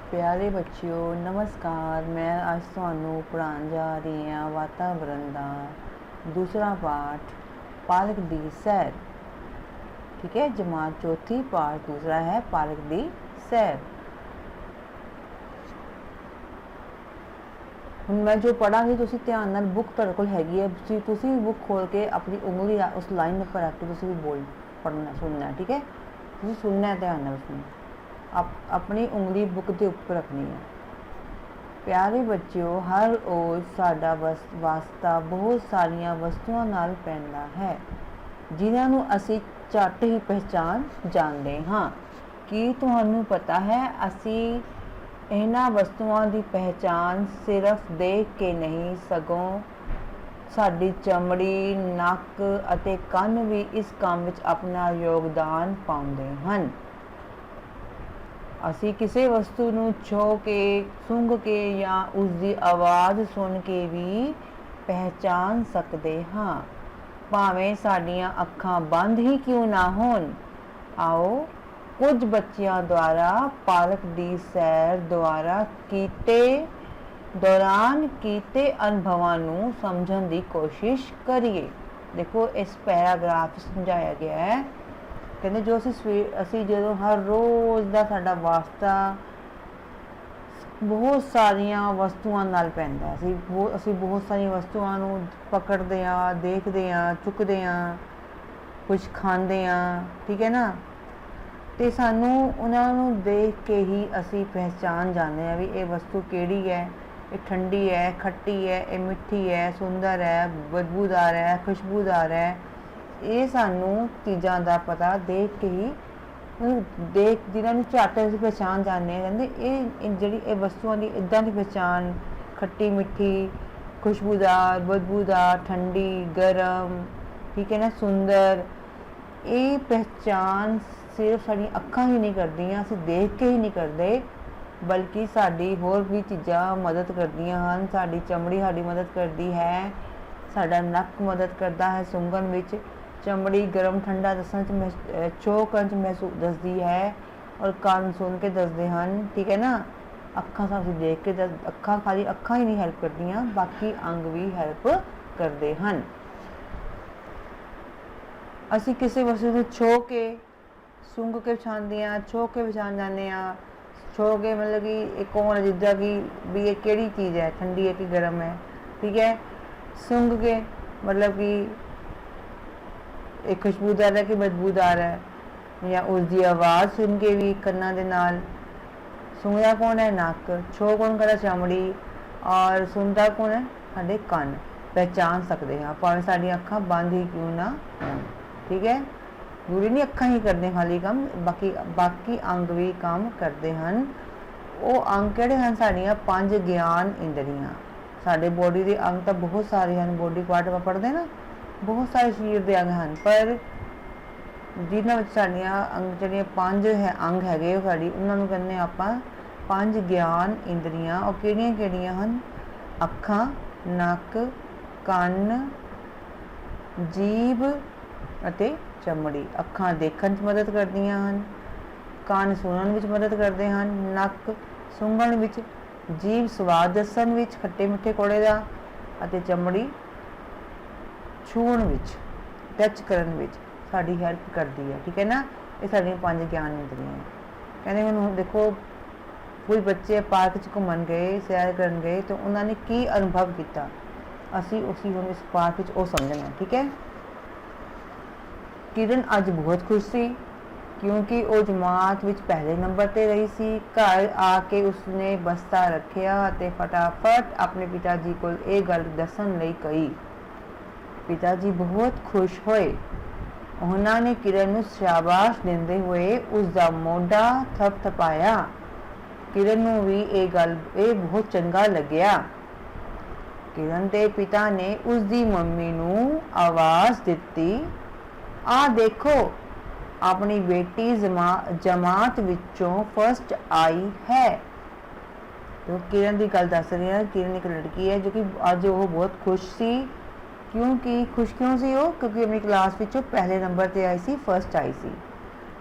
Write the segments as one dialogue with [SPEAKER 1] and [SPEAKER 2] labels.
[SPEAKER 1] प्यारे बच्चों नमस्कार। मैं आज ਤੁਹਾਨੂੰ ਪੜ੍ਹਾਉਣ ਜਾ ਰਹੀ ਹਾਂ ਵਾਤਾਵਰਨ ਦਾ दूसरा पाठ पार्क दी सैर। ठीक है, जमात चौथी पाठ दूसरा है पार्क दी सैर। ਹੁਣ मैं जो पढ़ांगी ਤੁਸੀਂ ਧਿਆਨ ਨਾਲ बुक ਤੁਹਾਡੇ ਕੋਲ ਹੈਗੀ ਹੈ, ਤੁਸੀਂ बुक खोल के अपनी उंगली उस लाइन पर रख के ਤੁਸੀਂ बोल पढ़ना सुनना। ठीक है, ਤੁਸੀਂ सुनना है ध्यान ਨਾਲ उसमें अपनी उंगली बुक के उपर रखनी है। प्यारे बच्चों हर रोज़ साडा वास्ता बहुत सारिया वस्तुओं नाल पैंदा है जिन्हां नूं असी झट ही पहचान जानते हाँ। कि तुहानूं पता है असी इन्हां वस्तुओं की पहचान सिर्फ देख के नहीं सगों साडी चमड़ी नक अते कंन भी इस काम विच अपना योगदान पाउंदे हन। असी किसी वस्तु नूं छो के सूंघ के या उसकी आवाज़ सुन के भी पहचान सकते हाँ, भावें साडियां अखां बंद ही क्यों ना होन। आओ कुछ बच्चियां द्वारा पार्क दी सैर द्वारा दौरान कीते अनुभवां नूं समझण दी कोशिश करिए। देखो इस पैराग्राफ समझाया गया है, कहते जो असी जो हर रोज़ का साडा वास्ता बहुत सारिया वस्तुओं नाल पैंदा है। असी बहुत सारी वस्तुओं नूं पकड़ते हैं, देखते हैं, चुकते हैं, कुछ खाते हैं। ठीक है ना, तो सानू उन्होंने देख के ही असी पहचान जाते हैं भी ये वस्तु केड़ी है, ये ठंडी है, खट्टी है, ये मिठी है, सुंदर है, बदबूदार है, खुशबूदार है। ये सानू चीज़ों का पता देख के ही जिन्होंने झट असीं पहचान जाने कहते ये वस्तुओं की इदां की पहचान खट्टी मिठी खुशबूदार बदबूदार ठंडी गर्म ठीक है ना सुंदर, ये पहचान सिर्फ साड़ी अखां ही नहीं करदियां, असीं देख के ही नहीं करते बल्कि साड़ी होर भी चीज़ां मदद करदियां हन। साड़ी चमड़ी साड़ी मदद करती है, साडा नक मदद करता है सूंघण विच, चमड़ी गर्म ठंडा दसन चौकन महसूस दसदी है और कान सुन के दसते हैं। ठीक है ना, अखां सानूं देख के अखां खाली अखां ही नहीं हैल्प करदियां, बाकी अंग भी हैल्प करते हैं। असी किसी वस्तु को छो के सूंघ के पछाणदे हां, छो के पछाण जाते हैं। छो के मतलब कि एक कौन है जिद्दां कि भी ये केड़ी चीज़ है, ठंडी है कि गर्म है। ठीक है, सूंघ के मतलब कि एक खुशबूदार है कि बदबूदार है, या उसकी आवाज़ सुन के भी कन्ना दे नाल। सूंघदा कौन है, नक, छो कौन करदा चमड़ी और सुनता कौन है, साडे कन। पहचान सकते हैं भावें साडी अखां बंद ही क्यों ना होण। ठीक है, जरूरी नहीं अखां ही करदे खाली काम, बाकी अंग भी काम करते हैं। वो अंग किहड़े हैं, साडियां 5 ज्ञान इंद्रियां। साडे बॉडी के अंग तो बहुत सारे हैं, बॉडी पार्ट आप पढ़ते ना बहुत सारे शरीर के अंग हैं, पर जिन्हां विच साडियां अंग जिहड़ियां 5 है अंग हैगे साडी उन्हां कहने आपां 5 ज्ञान इंद्रियां। और किहड़ियां हन, अखां नक कन जीभ अते चमड़ी। अखां देखण च मदद करदियां हन, कान सुनण विच मदद करते हैं, नक सूंघण विच, जीभ स्वाद दसण विच खट्टे मिठे कौड़े दा, अते चमड़ी छूण विच टच करन विच साडी हैल्प करती है। ठीक है ना, ये साडियां 5 ज्ञान इंद्रियां हैं। कहते हुण देखो कोई बच्चे पार्क च घूमन गए, सैर करन गए तो उन्होंने की अनुभव किया, असी उसी हुण इस पार्क विच वो समझना। ठीक है, किरण अज बहुत खुश सी क्योंकि वो जमात विच पहले नंबर ते रही सी। घर आके उसने बस्ता रखिया ते फटाफट अपने पिता जी को ये गल दसन लई कही। पिता जी बहुत खुश होए, उन्होंने किरण नूं शाबाश देंदे हुए उसका मोढा थपथपाया। किरण नूं भी ये बहुत चंगा लग्या। किरण के पिता ने उसकी मम्मी नूं आवाज़ दिती, आ देखो अपनी बेटी जमात विचों फर्स्ट आई है। तो किरण की गल दस रही है, किरण एक लड़की है जो कि अज वो बहुत खुश सी। क्योंकि खुश क्यों सी वो, क्योंकि अपनी क्लास पहले नंबर पर आई सी, फर्स्ट आई सी।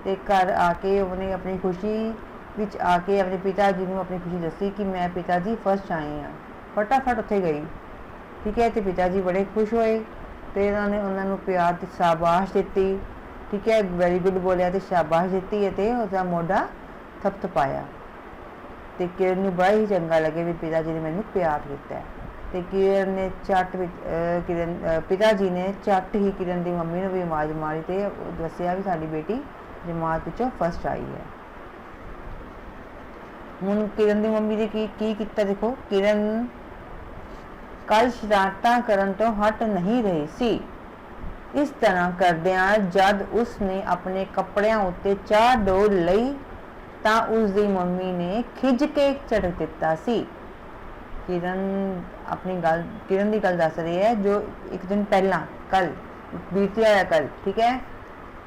[SPEAKER 1] ते घर आके उन्हें अपनी खुशी ਵਿੱਚ ਆ ਕੇ ਆਪਣੇ ਪਿਤਾ ਜੀ ਨੂੰ ਆਪਣੀ ਖੁਸ਼ੀ ਦੱਸੀ ਕਿ ਮੈਂ ਪਿਤਾ ਜੀ ਫਸਟ ਆਈ ਹਾਂ। ਫਟਾਫਟ ਉੱਥੇ ਗਈ, ਠੀਕ ਹੈ। ਤੇ ਪਿਤਾ ਜੀ ਬੜੇ ਖੁਸ਼ ਹੋਏ ਤੇ ਉਹਨਾਂ ਨੂੰ ਪਿਆਰ ਤੇ ਸ਼ਾਬਾਸ਼ ਦਿੱਤੀ, ਠੀਕ ਹੈ, ਵੈਰੀ ਗੁੱਡ ਬੋਲਿਆ ਤੇ ਸ਼ਾਬਾਸ਼ ਦਿੱਤੀ ਅਤੇ ਉਹਦਾ ਮੋਢਾ ਥਪਥਪਾਇਆ। ਤੇ ਕਿਰਨ ਨੂੰ ਬੜਾ ਹੀ ਚੰਗਾ ਲੱਗੇ ਵੀ ਪਿਤਾ ਜੀ ਨੇ ਮੈਨੂੰ ਪਿਆਰ ਕੀਤਾ। ਤੇ ਕਿਰਨ ਨੇ ਪਿਤਾ ਜੀ ਨੇ ਝੱਟ ਹੀ ਕਿਰਨ ਦੀ ਮੰਮੀ ਨੂੰ ਵੀ ਆਵਾਜ਼ ਮਾਰੀ ਤੇ ਦੱਸਿਆ ਵੀ ਸਾਡੀ ਬੇਟੀ ਜਮਾਤ ਵਿੱਚੋਂ ਫਸਟ ਆਈ ਹੈ। ਹੁਣ ਕਿਰਨ ਦੀ ਮੰਮੀ ਨੇ ਕੀ ਕੀਤਾ ਦੇਖੋ। ਕਿਰਨ ਕੱਲ ਸ਼ਰਾਰਤਾਂ ਕਰਨ ਤੋਂ ਹਟ ਨਹੀਂ ਰਹੀ ਸੀ। ਇਸ ਤਰ੍ਹਾਂ ਕਰਦਿਆਂ ਜਦ ਉਸ ਨੇ ਆਪਣੇ ਕੱਪੜਿਆਂ ਉੱਤੇ ਚਾਹ ਡੋਲ ਲਈ ਤਾਂ ਉਸ ਦੀ ਮੰਮੀ ਨੇ ਖਿੱਚ ਕੇ ਝਟਕ ਦਿੱਤਾ ਸੀ। ਕਿਰਨ ਦੀ ਗੱਲ ਦੱਸ ਰਹੀ ਹੈ ਜੋ ਇੱਕ ਦਿਨ ਪਹਿਲਾਂ ਕੱਲ ਬੀਤਿਆ ਹੋਇਆ ਕੱਲ, ਠੀਕ ਹੈ।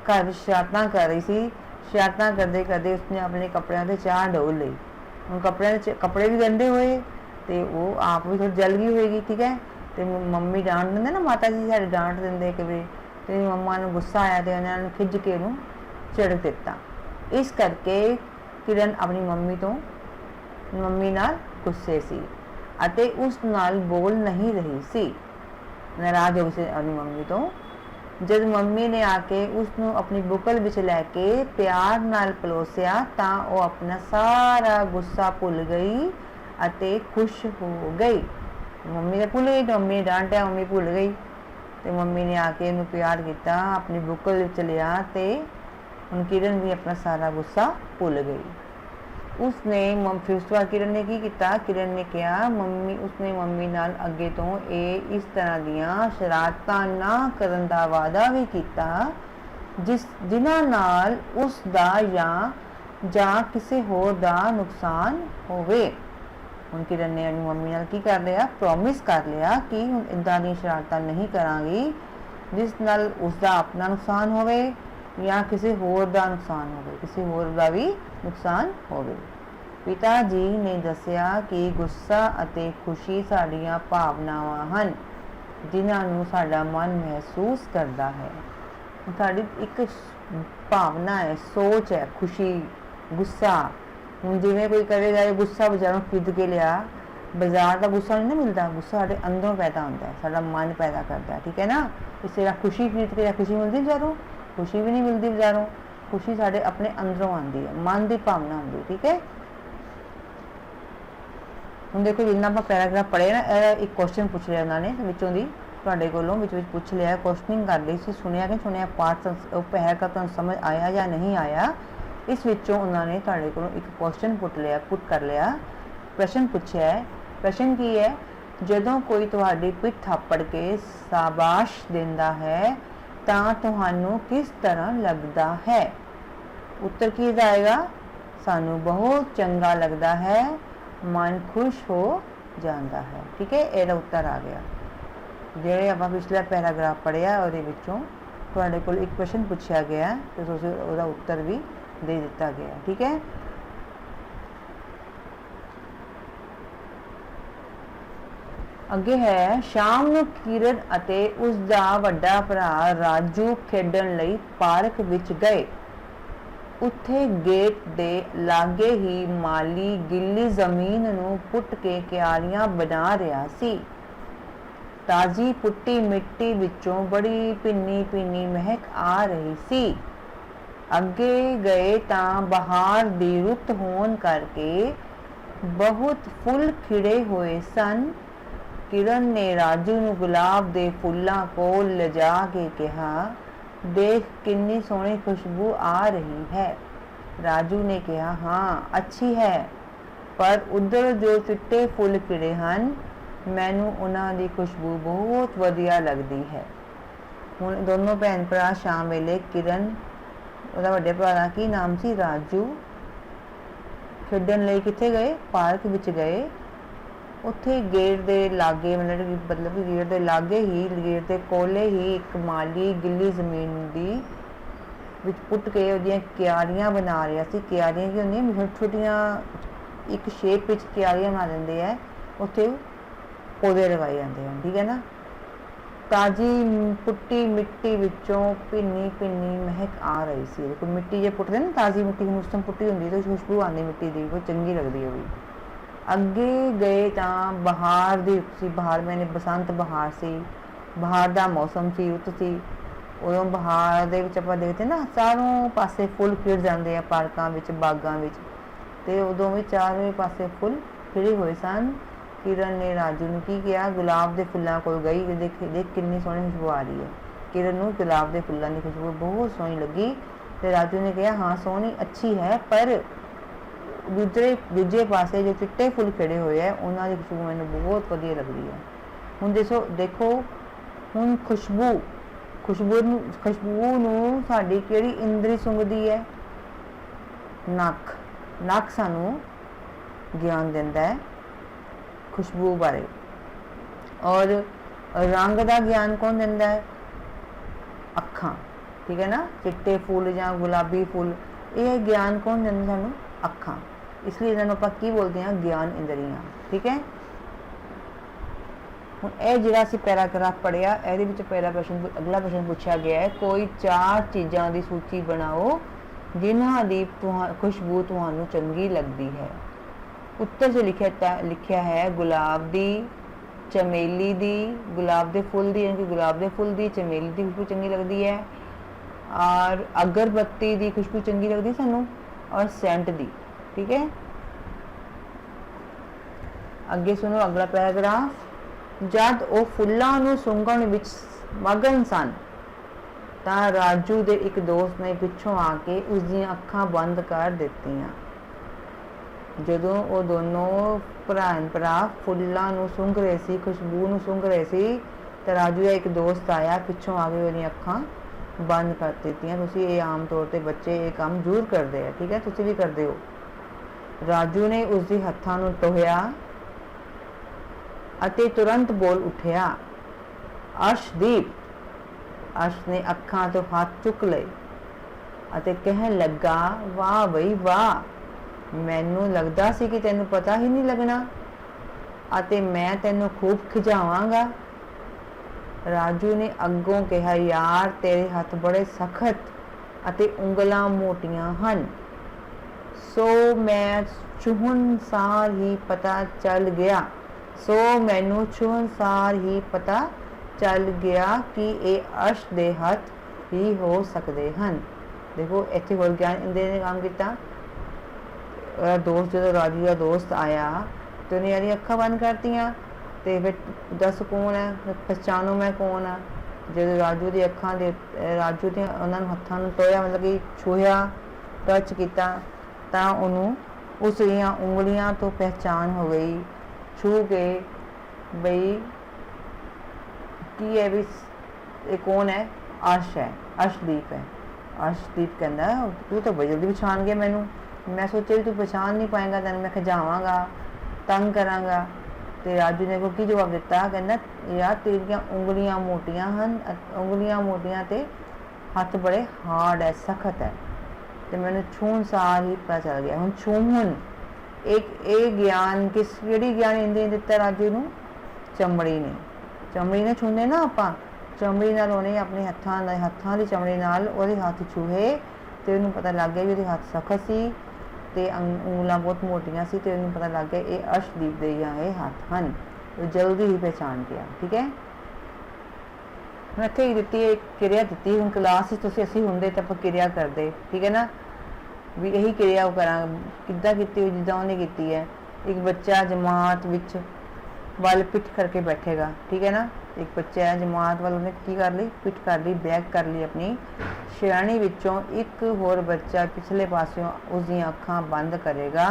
[SPEAKER 1] ਘਰ ਸ਼ਰਾਰਤਾਂ ਕਰ ਰਹੀ ਸੀ, ਸ਼ਰਾਰਤਾਂ ਕਰਦੇ ਕਰਦੇ ਉਸਨੇ ਆਪਣੇ ਕੱਪੜਿਆਂ ਤੇ ਚਾਹ ਡੋਲ ਲਈ। ਹੁਣ ਕੱਪੜੇ ਵੀ ਗੰਦੇ ਹੋਏ ਤੇ ਉਹ ਆਪ ਵੀ ਥੋੜੀ ਜਲ ਗਈ ਹੋਏਗੀ, ਠੀਕ ਹੈ। ਤੇ ਮੰਮੀ ਡਾਂਟ ਦਿੰਦੇ ਨਾ, ਮਾਤਾ ਜੀ ਸਾਡੇ ਡਾਂਟ ਦਿੰਦੇ ਕਿ ਵੀ, ਤੇ ਮੰਮਾ ਨੂੰ ਗੁੱਸਾ ਆਇਆ ਤੇ ਉਹਨਾਂ ਨੂੰ ਖਿੱਚ ਕੇ ਉਹਨੂੰ ਝੜਕ ਦਿੱਤਾ। ਇਸ ਕਰਕੇ ਕਿਰਨ ਆਪਣੀ ਮੰਮੀ ਨਾਲ ਗੁੱਸੇ ਸੀ ਅਤੇ ਉਸ ਨਾਲ ਬੋਲ ਨਹੀਂ ਰਹੀ ਸੀ, ਨਾਰਾਜ਼ ਹੋ ਗਈ ਸੀ ਆਪਣੀ ਮੰਮੀ ਤੋਂ। ਜਦ ਮੰਮੀ ਨੇ ਆ ਕੇ ਉਸ ਨੂੰ ਆਪਣੀ ਬੁੱਕਲ ਵਿੱਚ ਲੈ ਕੇ ਪਿਆਰ ਨਾਲ ਪਲੋਸਿਆ ਤਾਂ ਉਹ ਆਪਣਾ ਸਾਰਾ ਗੁੱਸਾ ਭੁੱਲ ਗਈ ਅਤੇ ਖੁਸ਼ ਹੋ ਗਈ। ਮੰਮੀ ਨੇ ਭੁੱਲ ਗਈ, ਮੰਮੀ ਨੇ ਡਾਂਟਿਆ, ਮੰਮੀ ਭੁੱਲ ਗਈ ਤੇ ਮੰਮੀ ਨੇ ਆ ਕੇ ਇਹਨੂੰ ਪਿਆਰ ਕੀਤਾ, ਆਪਣੀ ਬੁੱਕਲ ਵਿੱਚ ਲਿਆ ਤੇ ਹੁਣ ਕਿਰਨ ਵੀ ਆਪਣਾ ਸਾਰਾ ਗੁੱਸਾ ਭੁੱਲ ਗਈ। ਉਸਨੇ ਫਿਰ ਉਸ ਤੋਂ ਬਾਅਦ ਕਿਰਨ ਨੇ ਕੀ ਕੀਤਾ, ਕਿਰਨ ਨੇ ਕਿਹਾ ਉਸਨੇ ਮੰਮੀ ਨਾਲ ਅੱਗੇ ਤੋਂ ਇਸ ਤਰ੍ਹਾਂ ਦੀਆਂ ਸ਼ਰਾਰਤਾਂ ਨਾ ਕਰਨ ਦਾ ਵਾਅਦਾ ਵੀ ਕੀਤਾ ਜਿਨ੍ਹਾਂ ਨਾਲ ਉਸ ਦਾ ਜਾਂ ਕਿਸੇ ਹੋਰ ਦਾ ਨੁਕਸਾਨ ਹੋਵੇ। ਹੁਣ ਕਿਰਨ ਨੇ ਆਪਣੀ ਮੰਮੀ ਨਾਲ ਕੀ ਕਰ ਲਿਆ, ਪ੍ਰੋਮਿਸ ਕਰ ਲਿਆ ਕਿ ਹੁਣ ਇੱਦਾਂ ਦੀਆਂ ਸ਼ਰਾਰਤਾਂ ਨਹੀਂ ਕਰਾਂਗੀ ਜਿਸ ਨਾਲ ਉਸਦਾ ਆਪਣਾ ਨੁਕਸਾਨ ਹੋਵੇ ਜਾਂ ਕਿਸੇ ਹੋਰ ਦਾ ਨੁਕਸਾਨ ਹੋਵੇ, ਕਿਸੇ ਹੋਰ ਦਾ ਵੀ ਨੁਕਸਾਨ ਹੋਵੇ। ਪਿਤਾ ਜੀ ਨੇ ਦੱਸਿਆ ਕਿ ਗੁੱਸਾ ਅਤੇ ਖੁਸ਼ੀ ਸਾਡੀਆਂ ਭਾਵਨਾਵਾਂ ਹਨ ਜਿਨ੍ਹਾਂ ਨੂੰ ਸਾਡਾ ਮਨ ਮਹਿਸੂਸ ਕਰਦਾ ਹੈ। ਸਾਡੀ ਇੱਕ ਭਾਵਨਾ ਹੈ, ਸੋਚ ਹੈ, ਖੁਸ਼ੀ, ਗੁੱਸਾ। ਹੁਣ ਜਿਵੇਂ ਕੋਈ ਕਹੇਗਾ ਇਹ ਗੁੱਸਾ ਬਾਜ਼ਾਰੋਂ ਖਰੀਦ ਕੇ ਲਿਆ, ਬਾਜ਼ਾਰ ਦਾ ਗੁੱਸਾ ਨਹੀਂ ਨਾ ਮਿਲਦਾ, ਗੁੱਸਾ ਸਾਡੇ ਅੰਦਰੋਂ ਪੈਦਾ ਹੁੰਦਾ ਹੈ, ਸਾਡਾ ਮਨ ਪੈਦਾ ਕਰਦਾ ਹੈ, ਠੀਕ ਹੈ ਨਾ। ਇਸੇ ਤਰ੍ਹਾਂ ਖੁਸ਼ੀ ਖਰੀਦ ਕੇ ਖੁਸ਼ੀ ਮਿਲਦੀ ਬਾਜ਼ਾਰੋਂ, ਖੁਸ਼ੀ ਵੀ ਨਹੀਂ ਮਿਲਦੀ ਬਾਜ਼ਾਰੋਂ। ਖੁਸ਼ੀ ਸਾਡੇ ਆਪਣੇ ਅੰਦਰੋਂ ਆਉਂਦੀ ਹੈ, ਮਨ ਦੀ ਭਾਵਨਾ ਹੁੰਦੀ, ਠੀਕ ਹੈ। ਹੁਣ ਦੇਖੋ ਜਿੰਨਾ ਆਪਾਂ ਪੈਰਾਗ੍ਰਾਫ ਪੜ੍ਹੇ ਨਾ, ਇਹਦਾ ਇੱਕ ਕੁਐਸਚਨ ਪੁੱਛ ਲਿਆ ਉਹਨਾਂ ਨੇ ਵਿੱਚੋਂ ਦੀ, ਤੁਹਾਡੇ ਕੋਲੋਂ ਵਿੱਚ ਪੁੱਛ ਲਿਆ, ਕੁਐਸਚਨਿੰਗ ਕਰ ਲਈ ਸੀ, ਸੁਣਿਆ ਕਿ ਸੁਣਿਆ ਪਾਠ ਪੈਰਾਗ੍ਰਾਫ ਤੁਹਾਨੂੰ ਸਮਝ ਆਇਆ ਜਾਂ ਨਹੀਂ ਆਇਆ। ਇਸ ਵਿੱਚੋਂ ਉਹਨਾਂ ਨੇ ਤੁਹਾਡੇ ਕੋਲੋਂ ਇੱਕ ਕੁਐਸਚਨ ਪੁੱਟ ਕਰ ਲਿਆ, ਪ੍ਰਸ਼ਨ ਪੁੱਛਿਆ ਹੈ। ਪ੍ਰਸ਼ਨ ਕੀ ਹੈ, ਜਦੋਂ ਕੋਈ ਤੁਹਾਡੀ ਪਿੱਠ ਥਾਪੜ ਕੇ ਸ਼ਾਬਾਸ਼ ਦਿੰਦਾ ਹੈ ਤਾਂ ਤੁਹਾਨੂੰ ਕਿਸ ਤਰ੍ਹਾਂ ਲੱਗਦਾ ਹੈ? ਉੱਤਰ ਕੀ ਆਏਗਾ, ਸਾਨੂੰ ਬਹੁਤ ਚੰਗਾ ਲੱਗਦਾ ਹੈ, ਮਨ ਖੁਸ਼ ਹੋ ਜਾਂਦਾ ਹੈ, ਠੀਕ ਹੈ। ਇਹਦਾ ਉੱਤਰ ਆ ਗਿਆ। ਜਿਹੜੇ ਆਪਾਂ ਪਿਛਲਾ ਪੈਰਾਗ੍ਰਾਫ ਪੜ੍ਹਿਆ ਉਹਦੇ ਵਿੱਚੋਂ ਤੁਹਾਡੇ ਕੋਲ ਇੱਕ ਪ੍ਰਸ਼ਨ ਪੁੱਛਿਆ ਗਿਆ ਤੇ ਤੁਸੀਂ ਉਹਦਾ ਉੱਤਰ ਵੀ ਦੇ ਦਿੱਤਾ ਗਿਆ, ਠੀਕ ਹੈ। ਅੱਗੇ ਹੈ, ਸ਼ਾਮ ਨੂੰ ਕਿਰਨ ਅਤੇ ਉਸ ਦਾ ਵੱਡਾ ਭਰਾ ਰਾਜੂ ਖੇਡਣ ਲਈ ਪਾਰਕ ਵਿੱਚ ਗਏ। ਉੱਥੇ ਗੇਟ ਦੇ ਲਾਗੇ ਹੀ ਮਾਲੀ ਗਿੱਲੀ ਜ਼ਮੀਨ ਨੂੰ ਪੁੱਟ ਕੇ ਕਿਆਰੀਆਂ ਬਣਾ ਰਿਹਾ ਸੀ। ਤਾਜ਼ੀ ਪੁੱਟੀ ਮਿੱਟੀ ਵਿੱਚੋਂ ਬੜੀ ਭਿੰਨੀ ਮਹਿਕ ਆ ਰਹੀ ਸੀ। ਅੱਗੇ ਗਏ ਤਾਂ ਬਹਾਰ ਦੀ ਰੁੱਤ ਹੋਣ ਕਰਕੇ ਬਹੁਤ ਫੁੱਲ ਖਿੜੇ ਹੋਏ ਸਨ। ਕਿਰਨ ਨੇ ਰਾਜੂ ਨੂੰ ਗੁਲਾਬ ਦੇ ਫੁੱਲਾਂ ਕੋਲ ਲਿਜਾ ਕੇ ਕਿਹਾ, ਦੇਖ ਕਿੰਨੀ ਸੋਹਣੀ ਖੁਸ਼ਬੂ ਆ ਰਹੀ ਹੈ। ਰਾਜੂ ਨੇ ਕਿਹਾ, ਹਾਂ ਅੱਛੀ ਹੈ, ਪਰ ਉਧਰ ਜੋ ਚਿੱਟੇ ਫੁੱਲ ਖਿੜੇ ਹਨ ਮੈਨੂੰ ਉਹਨਾਂ ਦੀ ਖੁਸ਼ਬੂ ਬਹੁਤ ਵਧੀਆ ਲੱਗਦੀ ਹੈ। ਹੁਣ ਦੋਨੋਂ ਭੈਣ ਭਰਾ ਸ਼ਾਮ ਵੇਲੇ ਕਿਰਨ, ਉਹਦਾ ਵੱਡੇ ਭਰਾ ਦਾ ਕੀ ਨਾਮ ਸੀ, ਰਾਜੂ, ਖੇਡਣ ਲਈ ਕਿੱਥੇ ਗਏ, ਪਾਰਕ ਵਿੱਚ ਗਏ। ਉੱਥੇ ਗੇਟ ਦੇ ਲਾਗੇ ਮਤਲਬ ਕਿ ਗੇਟ ਦੇ ਲਾਗੇ ਹੀ, ਗੇਟ ਦੇ ਕੋਲੇ ਹੀ ਇੱਕ ਮਾਲੀ ਗਿੱਲੀ ਜ਼ਮੀਨ ਦੀ ਵਿੱਚ ਪੁੱਟ ਕੇ ਉਹਦੀਆਂ ਕਿਆਰੀਆਂ ਬਣਾ ਰਿਹਾ ਸੀ। ਕਿਆਰੀਆਂ ਕੀ ਹੁੰਦੀਆਂ, ਛੋਟੀਆਂ ਇੱਕ ਸ਼ੇਪ ਵਿੱਚ ਕਿਆਰੀਆਂ ਬਣਾ ਦਿੰਦੇ ਹੈ, ਉੱਥੇ ਪੌਦੇ ਲਗਾਏ ਜਾਂਦੇ ਹਨ, ਠੀਕ ਹੈ ਨਾ। ताजी पुट्टी मिट्टी विचों भिन्नी भिन्नी महक आ रही सी। देखो मिट्टी जे पुट्टदे ना, ताजी मिट्टी की उस टाइम पुट्टी होंदी तो खुशबू आती मिट्टी की, वो चंगी लगती है। भी अगे गए तो बहार दी सी, बहार मैंने बसंत बहार सी, बहार का मौसम सी, रुत सी। उदों बहार दे विच आपां देखते ना चारों पासे फुल खिड़ जाते हैं, पार्कां विच बागां विच, ते उदों भी चारों पासे फुल खिड़े हुए सन। किरण ने राजू ने की किया, गुलाब के फुलों को गई, देख देख कितनी सोहनी खुशबू आ रही है। किरण को गुलाब के फुलों की खुशबू बहुत सोहनी लगी, तो राजू ने कहा हाँ सोहनी अच्छी है, पर दूजे पासे जो चिट्टे फुल खिड़े हुए हैं उन्होंने खुशबू मैंने बहुत वधिया लगती है। हुण देखो हुण खुशबू खुशबू नूं साडी किहड़ी इंद्री सुंघदी है? नक। नक सानू ज्ञान दिंदा है खुशबू बारे। और रंग का ज्ञान कौन दिंदा है? अखां। ठीक है ना, चिट्टे फुल या गुलाबी फुल, यह ज्ञान कौन दिंदा सानू? अखां। इसलिए इन्होंने आपां की बोलते हैं? ज्ञान इंद्रियां। ठीक है। हुण यह जिहड़ा असीं पैराग्राफ पढ़िया, इहदे विच पहला प्रश्न अगला प्रश्न पूछा गया है, कोई 4 चीज़ां की सूची बनाओ जिन्हां दी खुशबू तुहानूं चंगी लगती है। उत्तर से लिखिया है गुलाब दी, चमेली दी, गुलाब के फुल दी, यानी कि गुलाब के फुल दी, चमेली की खुशबू चंगी लगती है, और अगरबत्ती की खुशबू चंगी लगती सानू, और सेंट दी। ठीक है। अगे सुनो अगला पैराग्राफ। जद वो फुल्लां नूं सुंघण विच मगन सन तां राजू दे एक दोस्त ने पिछों आके उसदियां अखां बंद कर दित्तियां। जदों वो दोनों भरा फुल्लां नूं सूंघ रहे सी, खुशबू नूं सूंघ रहे सी, तो राजू का एक दोस्त आया पिछों आके उहदियां अखां बंद कर दित्तियां। तुसीं ये आम तौर पर बच्चे ये काम जरूर करते हैं। ठीक है, तुसीं भी करते हो। राजू ने उसके हत्थां नूं टोहिया अते तुरंत बोल उठिया, अर्शदीप। अर्श ने अखां तो हाथ चुक लए अते कहन लगा, वाह बई वाह, मैनू लगदा सी कि तैनू पता ही नहीं लगना अते मैं तैनू खूब खिजावांगा। राजू ने अगों कहा, यार तेरे हथ बड़े सख्त अते उंगलां मोटियां हन, सो मैं छूहण सार ही पता चल गया मैनू छूहण सार ही पता चल गया कि ये अर्श दे हथ ही हो सकते हैं। देखो इत्थे होर ज्ञान इंद्रिय ने काम किया। दोस्त जो राजू का दोस्त आया तो उन्हें यारी अखा बंद करतियां, तो फिर दस कौन है, पहचानो मैं कौन हाँ। जो राजू की अखा दे राजू ने उन्होंने हत्थों में टोया, मतलब कि छूया, टच किया, तो उन्होंने उस दियां उंगलियां तो पहचान हो गई, छू के बई की है भी ये कौन है? अर्श है, अर्शदीप है। अर्शदीप कहता तू तो बड़ी जल्दी पछाण गया मैनू, मैं सोचा भी तू पछाण नहीं पाएगा, तेन मैं खिजावांगा, तंग करांगा। तो राजू ने को की जवाब दिता, कहना यार तेरियां उंगलियां मोटियां हन, उंगलियां मोटियां ते हथ बड़े हार्ड है, सख्त है, तो मैंने छूण सार ही पता चल गया। हुण छूहण एक ज्ञान किहड़ी ज्ञान इंद्रिय ने दिता राजू नूं? चमड़ी ने छूंदे ना आपां, चमड़ी नाल उहने अपने हत्थां दी चमड़ी नाल उहदे हत्थ छूहे, तो उहनूं पता लग गया भी उहदे हत्थ सख्त सी ते उंगलां बहुत मोटियां सी, तो उहनूं पता लग गया ये अर्शदीप दे ये हत्थ हन, तो जल्दी ही पहचान गया। ठीक है। हुण इत्थे ही दित्ती एक किरिया दित्ती, हुण क्लास तुसीं असीं हुंदे तां आपां किरिया करदे। ठीक है ना, भी यही क्रिया करा किद्दां कीती हुई जिद्दां उहने कीती है। एक बच्चा जमात विच वल पिठ करके बैठेगा। ठीक है ना, एक बच्चा है जमात वाल उन्हें की कर ली, पिठ कर ली, बैक कर ली अपनी। श्रेणी विचों एक होर बच्चा पिछले पासों उसदी अखां बंद करेगा।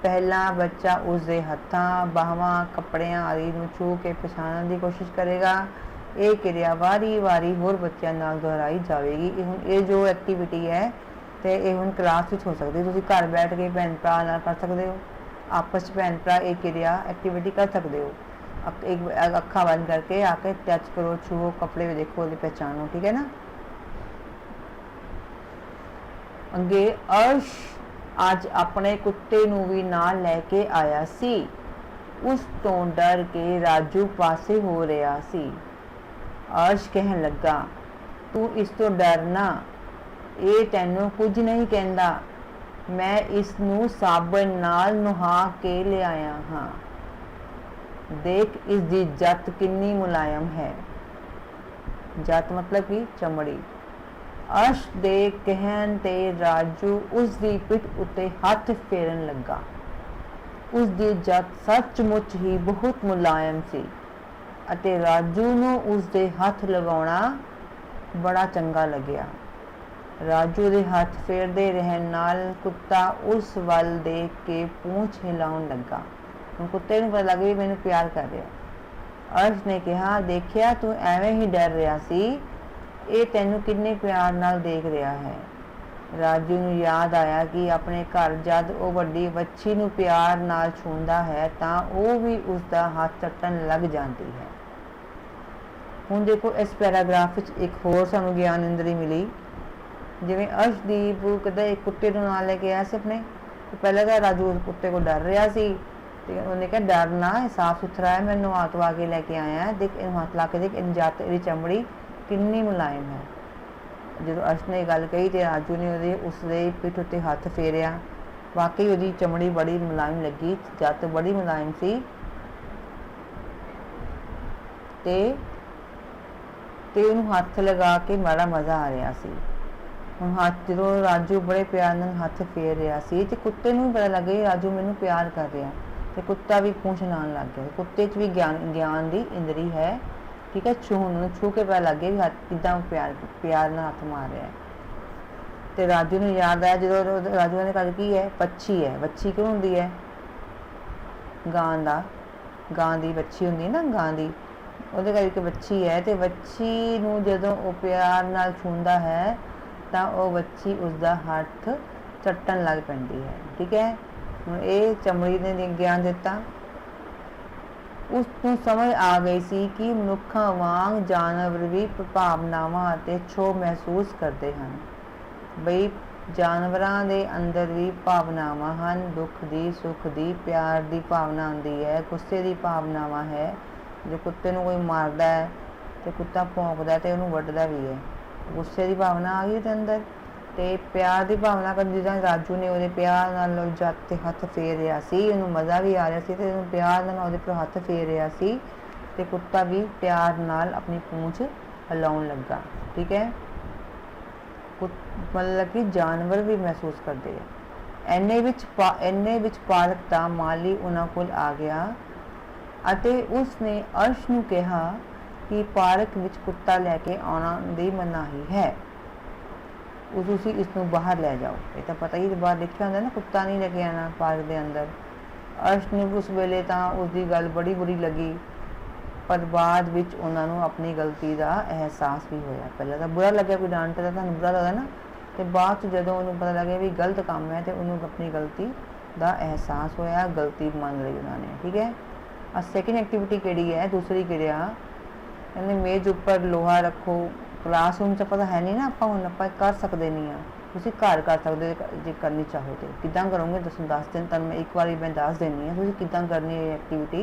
[SPEAKER 1] पहला बच्चा उसके हत्थां बाहवां कपड़ियां आदि नूं छू के पछाणन की कोशिश करेगा। ये क्रिया वारी वारी होर बच्चों नाल दोहराई जाएगी। ये जो एक्टिविटी है तो ये हुण क्लास में हो सकती है, तुसीं घर बैठ के भैन भरा नाल कर सकते हो, आपस में भैन भरा एक क्रिया एक्टिविटी कर सकते हो। एक अखा बंद करके आके टच करो, छुओ, कपड़े में देखो, पहचानो। ठीक है ना। अगे अर्श अज अपने कुत्ते नूं भी नाल लैके आया सी, उस तो डर के राजू पासे हो रहा सी। अर्श कहन लगा, तू इस तो डर ना, ये तैनू कुछ नहीं कहंदा, मैं इसनू साबन नाल नुहा के ले आया हाँ। देख इसकी जत कितनी मुलायम है। जत मतलब कि चमड़ी। अर्श दे कहन ते राजू उसकी पिठ उत्ते हथ फेरन लगा। उसकी जत सचमुच ही बहुत मुलायम सी अते राजू नूं उसदे हथ लगाउणा बड़ा चंगा लग्या। राजू दे हथ फेरदे रहन नाल कुत्ता उस वल देख के पूंछ हिलाउण लगा। हुण कुत्ते नूं पता लग गया मैनूं प्यार कर रहा। अर्श ने कहा, देखिया तू एवें ही डर रहा सी, ये तैनूं किन्ने प्यार नाल देख रहा है। राजू नूं याद आया कि अपने घर जद वो वड्डी वच्छी नूं प्यार नाल छूंदा है तां वो भी उसका हथ चट्टन लग जाती है। हुण देखो इस पैराग्राफ विच एक होर सानूं ज्ञान इंद्री मिली। जिवें अर्शदीप कदे एक कुत्ते नूं नाल लेके आया सी अपने, तो पहले तो राजू उस कुत्ते को डर रहा सी, उन्हें कहा डरना, साफ सुथरा है, मैं नुहा धुआ के लेके आया, देख इन हाथ ला के देख इन जात इहदी चमड़ी कितनी मुलायम है। जो अर्श ने गल कही तो राजू ने उसदे पिठ उत्ते हथ फेरिया, वाकई उसकी चमड़ी बड़ी मुलायम लगी, जत बड़ी मुलायम सी ते उन्होंने हथ लगा के बड़ा मज़ा आ रहा सी। हुण हथ जो राजू बड़े प्यार नाल हथ फेर रहा सी ते कुत्ते नूं भी पता लग गया राजू मैनूं प्यार कर रहा, तो कुत्ता भी पूंछ हिलाउण लग गया। कुत्ते च भी ज्ञान की इंद्री है, ठीक है। छू के पता लग गया भी हथ किदां प्यार नाल हथ मार रहा है। तो राजू नूं याद आया जो राजू ने कहा की है, पच्छी है। वच्छी क्यों होंदी है? गां दी वच्छी होंदी है ना, गां दी, ਉਹਦੇ ਕਰਕੇ ਵੱਛੀ है। तो ਵੱਛੀ ਨੂੰ ਜਦੋਂ ਉਹ प्यार नाल छूंदा है ਤਾਂ ਉਹ ਵੱਛੀ उसका हथ ਚੱਟਣ ਲੱਗ ਪੈਂਦੀ है, ठीक है। ਹੁਣ ਇਹ ਚਮੜੀ ने ज्ञान दिता। उसनूं समझ आ गई सी कि मनुੱਖਾਂ वांग जानवर भी भावनावां ਅਤੇ ਛੋਹ महसूस करते हैं। बई जानवरां दे अंदर भी भावनावां हैं, दुख दी, सुख दी, प्यार दी भावना आंदी है, गुस्से दी भावनावां है। जो कुत्ते नूं कोई मारदा है तो कुत्ता भौंकदा ते उहनूं वड्डदा भी है, गुस्से की भावना आ गई उसदे अंदर। तो प्यार की भावना कर जिद्दां राजू ने उहदे प्यार नाल जत ते हथ फेर रहा सी, उहनूं मज़ा भी आ रहा सी ते उहनूं प्यार नाल उहदे पर हथ फेर रहा सी, ते कुत्ता भी प्यार नाल अपनी पूंछ हिलाउण लगा, ठीक है। मतलब कि जानवर भी महसूस करते हैं। इन्ने विच पालक दा माली उन्हां कोल आ गया ਅਤੇ ਉਸਨੇ अर्श ਨੂੰ कहा कि पार्क विच कुत्ता लैके आना दी मनाही है, तुसीं इसनूं बाहर लै जाओ। ये तो पता ही बाहर लिखा होंदा ना, कुत्ता नहीं लैके आना पार्क के अंदर। अर्श ने उस वेले तो उसकी गल बड़ी बुरी लगी, पर बाद विच उन्हां नूं अपनी गलती का एहसास भी होया। पहले तो बुरा लग्या, कोई डांटे तो तुहानूं बुरा लगदा ना, तो बाद जदों उन्होंने पता लगे भी गलत काम है तो उन्होंने अपनी गलती का एहसास होया, गलती मान ली उन्होंने, ठीक है। सैकेंड एक्टिविटी केड़ी है, दूसरी क्रिया कहते मेज उपर लोहा रखो। क्लासरूम च पता है नहीं ना, आप कर सकते नहीं हाँ, तुम घर कर सकते जो करनी चाहो तो। किदां करोगे दस दिन तुम मैं एक बार मैं दस देनी है, तुम किदां करनी है एक्टिविटी।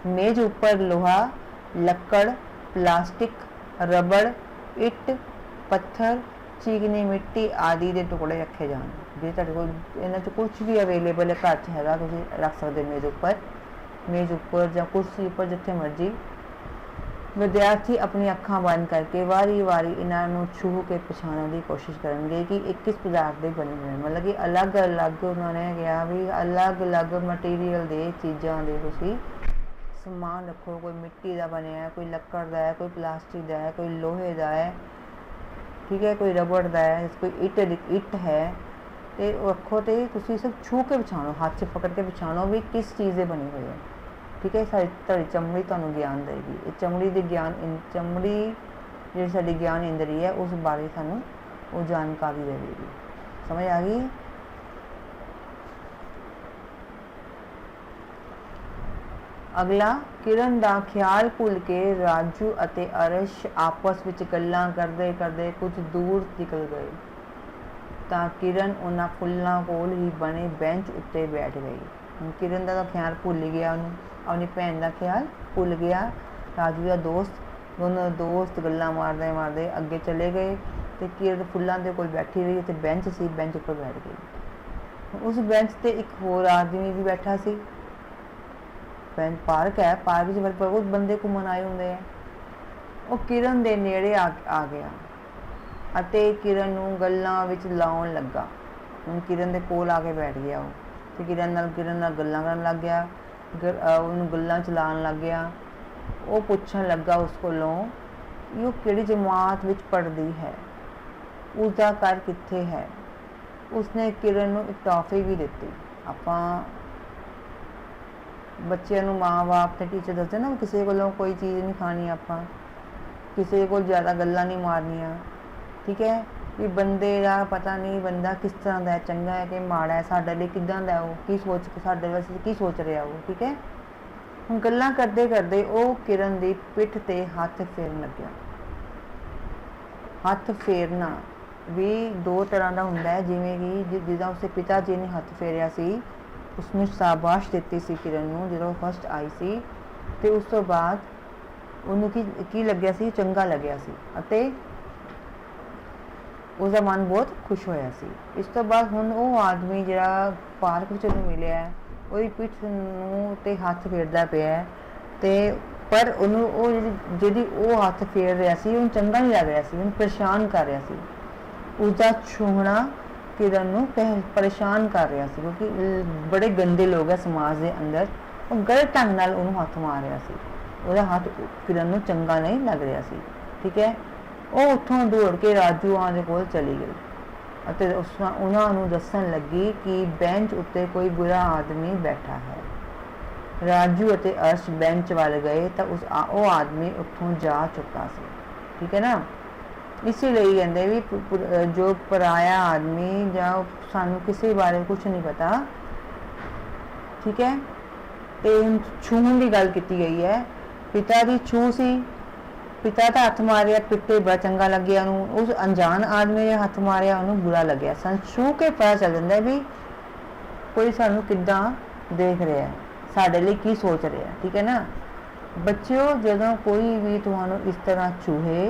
[SPEAKER 1] मेज उपर लोहा, लक्कड़, प्लास्टिक, रबड़, इट, पत्थर, चीकनी मिट्टी आदि के टुकड़े रखे जान। जो तुहाडे कोल इन्हां च कुछ भी अवेलेबल है घर च हैगा, तुसीं रख सकते मेज उपर या कुर्सी उपर, जिथे मर्जी। विद्यार्थी अपनी अखां बंद करके वारी वारी इन्हों छूह के पछाणने की कोशिश करेंगे कि ये किस पदार्थ के बने हुए, मतलब कि अलग अलग उन्होंने कहा भी अलग अलग मटीरियल के चीज़ों के तुसीं समान रखो। कोई मिट्टी का बनया है, कोई लक्कड़ का है, कोई प्लास्टिक का है, कोई लोहे का है, ठीक है, कोई रबड़ का है, कोई इट है, तो रखो। तो तुसीं सिर्फ छू के पछाणो, हाथ से पकड़ के पछाणो भी किस चीज़ के बने हुए हैं, ठीक है। साडी चमड़ी तुहानूं ज्ञान देगी। ये चमड़ी की चमड़ी जी साडी ज्ञान इंद्री है उस बारे सानूं वो जानकारी देगी। समझ आ गई। अगला, किरण का ख्याल भुल के राजू अते अर्श आपस विच गल्लां करदे करदे कुछ दूर निकल गए तां किरण उन्हां फुल्लां कोल ही बने बेंच उत्ते बैठ गई। किरण का तो ख्याल भुल गया, उन्होंने अपनी भैन का ख्याल भुल गया। राजू का दोस्त दोनों दोस्त गल्लां मारदे मारदे अगे चले गए तो किरण फुल्लां दे कोल बैठी रही ते बेंच सी बेंच उपर बैठ गई। उस बेंच ते एक होर आदमी भी बैठा सी। बेंच पार्क है, पार्क च बहुत बंदे घूमन आए होंदे है। वो किरण दे नेड़े आ गया ਅਤੇ किरण नूं गल्लां विच लाउण लगा। ਹੁਣ किरण दे कोल आके बैठ गया वो ते किरण नाल गल्लां करन लग गया, ਉਹਨੂੰ गल्लां चलाउण लग गया। वो पुछण लगा उस कोलों वो किहड़ी जमात विच पढ़दी है, उसका घर कित्थे है। उसने किरण नूं एक टॉफी भी दित्ती। आपां बच्चों नूं माँ बाप ते टीचर दसदे ना किसी कोलों कोई चीज़ नहीं खानी, आपां किसी को ज़्यादा गल्लां नहीं मारनियां, ठीक है। भी बंदे का पता नहीं बंदा किस तरह का है, चंगा है कि माड़ा है, साडे लई किदां दा वो की सोच साडे वास्ते की सोच रहा वो, ठीक है। हुण गल्लां करदे करदे वो किरण दी पिठ ते हत्थ फेरन लग्या। हत्थ फेरना भी दो तरह का हुंदा है, जिवें कि जिदा उसके पिता जी ने हत्थ फेरिया सी, उसनूं शाबाश दित्ती सी किरण नूं जदों फस्ट आई सी, ते उस तो बाद उन्होंने की लग्या सी, चंगा लग्या सी अते उसका मन बहुत खुश होया सी। इस तो बाद हुण वो आदमी जिहड़ा पार्क विच उहनूं मिलिया है, ਉਹਦੀ पिठ नूं ते हत्थ फेरदा पिया है, ते पर ਉਹਨੂੰ ਉਹ ਜਿਹੜੀ ਉਹ हत्थ फेर रहा सी ਉਹਨੂੰ चंगा नहीं लग रहा सी, ਉਹਨੂੰ परेशान कर रहा सी। उसका छूहना किरण नूं परेशान कर रहा सी, क्योंकि बड़े गंदे लोग है समाज के अंदर, वो गलत ढंग नाल ਉਹਨੂੰ हत्थ मार रहा सी। ਉਹਦਾ हत्थ किरण नूं चंगा नहीं लग रहा सी, ठीक है। वो उत्थों दौड़ के राजू आं दे कोल चली गई ਅਤੇ ਉਹਨਾਂ ਨੂੰ ਦੱਸਣ ਲੱਗੀ कि बेंच उत्ते कोई बुरा आदमी बैठा है। राजू ਅਤੇ अर्श बेंच वाल गए तो वो आदमी उत्थों जा चुका सी, ठीक है ना। इसीलिए कहते भी जो पराया आदमी ਜਾਂ सानू किसी बारे कुछ नहीं पता, ठीक है। तो छूहण की गल की गई है, पिता की छूह सी, पिता का हथ मारिया पिट्टे बड़ा चंगा लग्या, उस अनजान आदमी ने हथ मारिया उन्होंने बुरा लग्या। सन छूह के पता चल जाता है भी कोई सानू किद्दां देख रहा है, साडे लई की सोच रहा है, ठीक है ना। बच्चों जदों कोई भी तुहानू इस तरह छूहे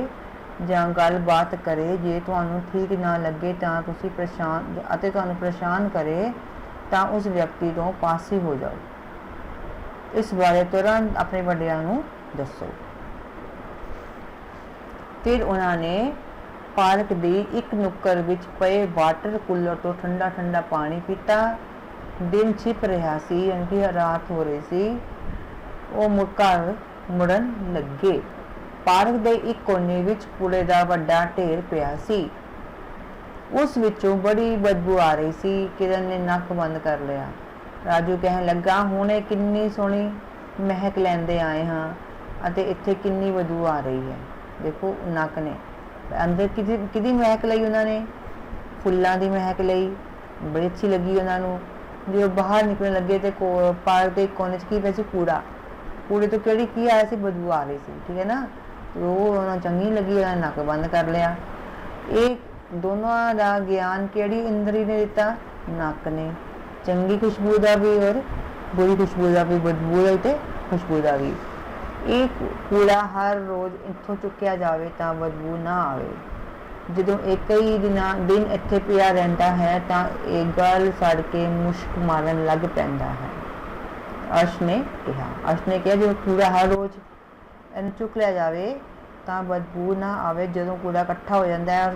[SPEAKER 1] जां गल बात करे, जे तुहानू ठीक ना लगे तां तुसीं परेशान अते तुहानू परेशान करे तां उस व्यक्ति तो पासे हो जाओ। इस बारे तुरंत अपने वड्डियां नू दसो। फिर उन्होंने पार्क की एक नुक्कर विच पए वाटर कूलर तो ठंडा ठंडा पानी पीता। दिन छिप रहा सी, उनकी रात हो रही सी। वो घर मुड़न लगे। पार्क के एक कोने विच कूड़े का वड्डा ढेर पिया सी, उस विचों बड़ी बदबू आ रही सी। किरण ने नक बंद कर लिया। राजू कहन लगा, हुणे किन्नी सोहनी महक लैंदे आए हाँ अते इत्थे किन्नी बदबू आ रही है। देखो नक ने अंदर किदी महक लई, उन्होंने फुल्लां दी महक लई, बड़ी अच्छी लगी उन्होंने। जो बाहर निकलने लगे तो पार्क के कोने की वैसे कूड़ा, कूड़े तो केड़ी की आया सी, बदबू आ रही सी, ठीक है ना। तो उन्होंने चंगी लगी, उन्होंने नक बंद कर लिया। एक दोनों का ज्ञान केड़ी इंद्री ने दिता, नक ने। चंगी खुशबू का भी और बुरी खुशबू का भी, बदबू का ते खुशबू का भी। एक कूड़ा हर रोज़ इत्थों चुक्या जाए तो बदबू ना आए। जो एक ही दिन इत्थे पिया रहिंदा है तो एक गल सड़ के मुश्क मारन लग पैंदा है। अर्श ने कहा जो कूड़ा हर रोज़ इन चुक लिया जाए तो बदबू ना आवे। जो कूड़ा इकट्ठा हो जाता है और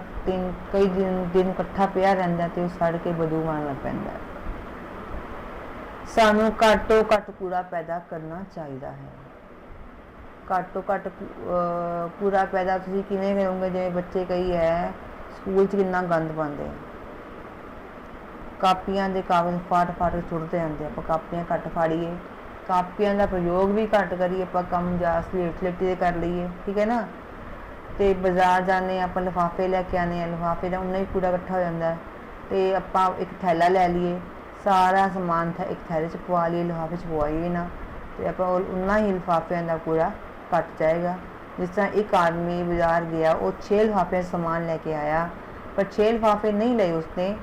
[SPEAKER 1] कई दिन इकट्ठा पिया रहिंदा तो सड़ के बदबू मारन लग पैंदा है। सानू घट तो घट कूड़ा पैदा करना चाहिए है। घट तो घट कूड़ा पैदा तुसीं किवें करोगे, जिवें बच्चे कई है स्कूल च कितना गंद पाते, कापियां दे कागज़ फाड़ फाड़ के सुटते आते। आप कापियां घट फाड़िए, कापियां का प्रयोग भी घट करिए, आप कम जा स्लेटी दे कर लीए, ठीक है ना। तो बाजार जाने आप लिफाफे लैके आने, लिफाफे का उन्ना ही कूड़ा इकट्ठा हो जाता है। तो आप एक थैला लै लीए, सारा समान एक थैले च पवा लीए, लिफाफे च पवाइए ना, तो आप उन्ना ही लिफाफिया का कूड़ा घट जाएगा। जिस तरह एक आदमी बाजार गया, वो 6 लिफाफे सामान लेके आया, पर 6 लिफाफे नहीं ले, उसने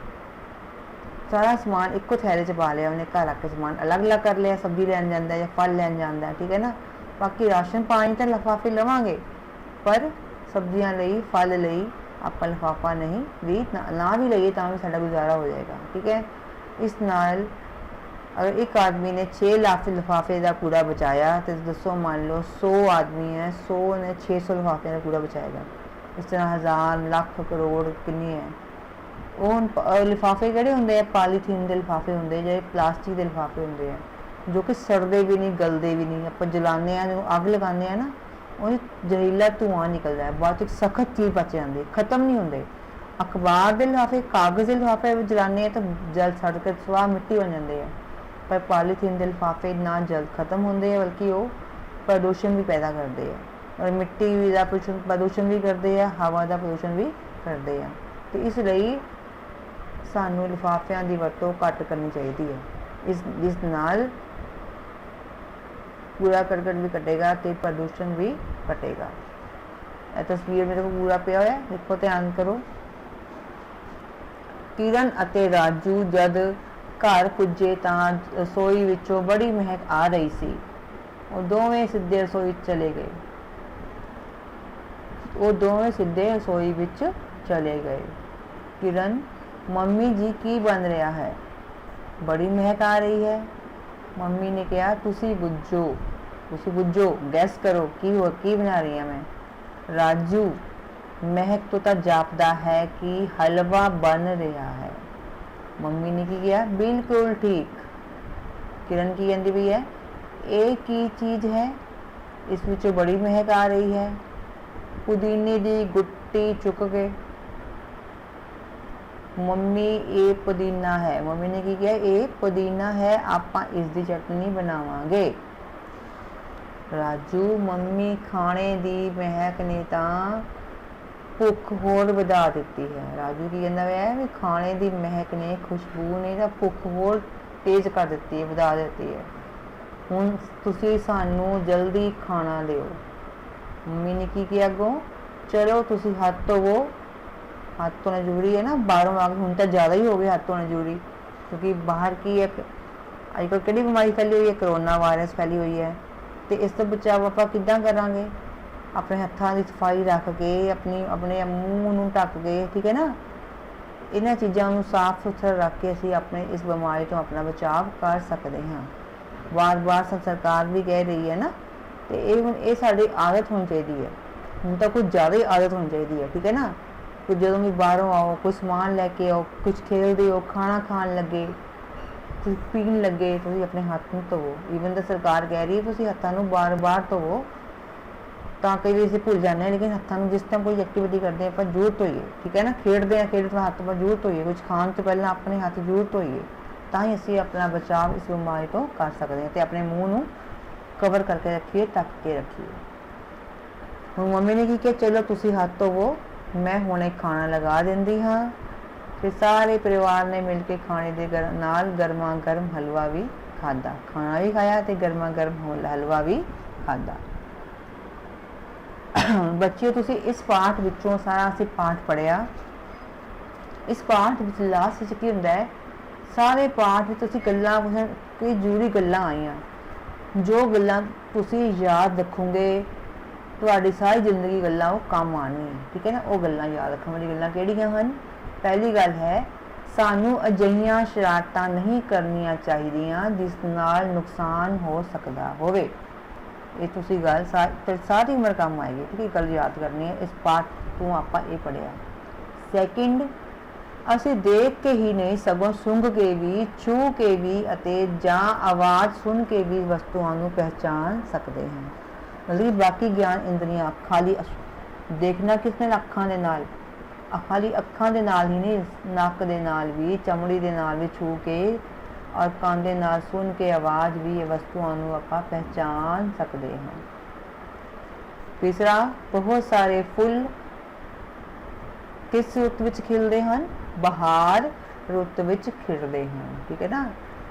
[SPEAKER 1] सारा समान एक थैले च पा लिया। उन्हें घर आके समान अलग अलग कर लिया, सब्जी लैन जाता है या फल लैन जाता है, ठीक है ना। बाकी राशन पानी तो लिफाफे लवांगे, पर सब्जियां ਲਈ फल ਲਈ ਆਪਾਂ ਲਿਫਾਫਾ नहीं भी ना भी ਲਈਏ ਤਾਂ ਵੀ ਸਾਡਾ ਗੁਜ਼ਾਰਾ ਹੋ ਜਾਏਗਾ। ठीक है, इस नाल अगर एक आदमी ने 6 लाख लिफाफे का कूड़ा बचाया तो दसो मान लो 100 आदमी है, 100 ने 600 लिफाफे का कूड़ा बचाएगा। इस तरह हज़ार लाख करोड़ किन्नी है। वो लिफाफे किहड़े हुंदे हैं? पॉलीथीन के लिफाफे होंगे जो प्लास्टिक के लिफाफे होंगे हैं जो कि सड़ते भी नहीं, गलते भी नहीं। आप जलाने अग लगाने ना, वो जहरीला धुआं निकलता है, बाद सख्त चीज़ बच जाती, खत्म नहीं होंगे। अखबार के लिफाफे, कागज़ के लिफाफे जलाने तो जल सड़ के स्वाह मिट्टी बन जाते हैं, पर पॉलीथीन के लिफाफे ना जल्द खत्म होंगे बल्कि वो प्रदूषण भी पैदा करते हैं और मिट्टी का प्रदूषण भी करते हैं, हवा का प्रदूषण भी करते हैं। तो इसलिए सानू लिफाफियां की वरतों घट करनी चाहिए है। इस नाल कूड़ा करकट भी कटेगा तो प्रदूषण भी कटेगा। यह तस्वीर मेरे को पूरा पिया है, देखो ध्यान करो। किरण अते राजू जद घर पुजे तां रसोई विचों बड़ी महक आ रही सी। वो दोवें सीधे रसोई चले गए। वो दोवें सीधे रसोई विच चले गए। किरण, मम्मी जी की बन रहा है? बड़ी महक आ रही है। मम्मी ने कहा तुसी बुझो, गैस करो की बना रही है मैं। राजू, महक तो जापदा है कि हलवा बन रहा है। मम्मी ने की किया? बिल्कुल ठीक। किरण की कहती भी है एक ही चीज़ है, इस विचों बड़ी महक आ रही है। पुदीने की गुट्टी चुक के मम्मी ये पुदीना है। मम्मी ने की किया? ये पुदीना है, आपां इसकी चटनी बनावांगे। राजू, मम्मी खाने की महक ने तां भुख होर वधा दी है। राजू की कहना है भी खाने की महक ने, खुशबू ने तो भुख होर तेज कर दी है, वधा दी है। हुण तुसी सानू जल्दी खाना दिओ। मम्मी ने की किया अगों? चलो तुसी हाथ धोवो। हाथ धोना जरूरी है ना, बाहरों आ गए हुण तो ज़्यादा ही हो गए हाथ धोना जरूरी, क्योंकि बाहर की एक अजकल किहड़ी बीमारी फैली हुई है? करोना वायरस फैली हुई है। तो इस तो बचाव आप किद्दां करांगे? अपने हत्थों की सफाई रख के, अपने मूँह नूं ढक के, ठीक है ना, इन्हां चीज़ों को साफ सुथरा रख के असीं अपने इस बीमारी तो अपना बचाव कर सकते हैं। बार बार सरकार भी कह रही है ना, तो ये साडी आदत होनी चाहिए है। हुण तो कुछ ज़्यादा ही आदत होनी चाहिए है, ठीक है ना। कि जदों भी बाहरों आओ, कुछ समान लैके आओ, कुछ खेलते हो, खाना खान लगे, कुछ पीन लगे, तो अपने हाथ में धोवो। ईवन तो सरकार कह रही है तुम हत्थों को बार बार धोवो। तो कई बार असीं भुल जाते हैं, लेकिन हत्थों जिस टाइम कोई एक्टिविटी करते हैं आप जरूर धोइए, ठीक है ना। खेडते हाथ पर जरूर धोइए, कुछ खाने तो पहले अपने हाथ जरूर धोइए, तो ही असीं अपना बचाव इस बीमारी तो कर सकते हैं। तो अपने मूँह नूं कवर करके रखिए, ढक के रखिए। हुण मम्मी ने की किया? चलो तुसीं हाथ धोवो, मैं हुणे खाना लगा दिंदी हाँ। फिर सारे परिवार ने मिल के खाने के नाल गर्मा गर्म हलवा भी खादा। खाना भी खाया तो गर्मा गर्म हलवा भी खादा। बच्चियों तुसी इस पाठ विचों सारा असीं पाठ पढ़िया। इस पाठ विच लास्ट विच की हुंदा है? सारे पाठ विच तुसी गल्लां कोई जरूरी गल्लां आईयां जो गल्लां तुसी याद रखोगे, तुहाडी सारी जिंदगी गल्लां वो काम आनी है, ठीक है ना। वो गल्लां याद रखण वाली गल्लां किहड़ियां हन? पहली गल है सानू अजिहियां शरारतां नहीं करनियां चाहिदियां जिस नाल नुकसान हो सकदा होवे। ये तुसी गल सारी उम्र काम आएगी, ठीक है। गल याद करनी है, इस पाठ तो आपां ये पढ़िया। सैकेंड, असीं देख के ही नहीं सगों सूंघ के भी, छू के भी अते जां आवाज़ सुन के भी वस्तुओं नूं पहचान सकते हैं। मतलब बाकी ज्ञान इंद्रियां खाली देखना किसने? अखां दे नाल, खाली अखां दे नाल ही नहीं, नक दे नाल भी, चमड़ी दे नाल भी छू के और कान दे नाल सुन के आवाज़ भी ये वस्तुओं नूं आपां पहचान सकते हैं। तीसरा, बहुत सारे फुल किस रुत विच खिलते हैं? बहार रुत विच खिलते हैं, ठीक है ना।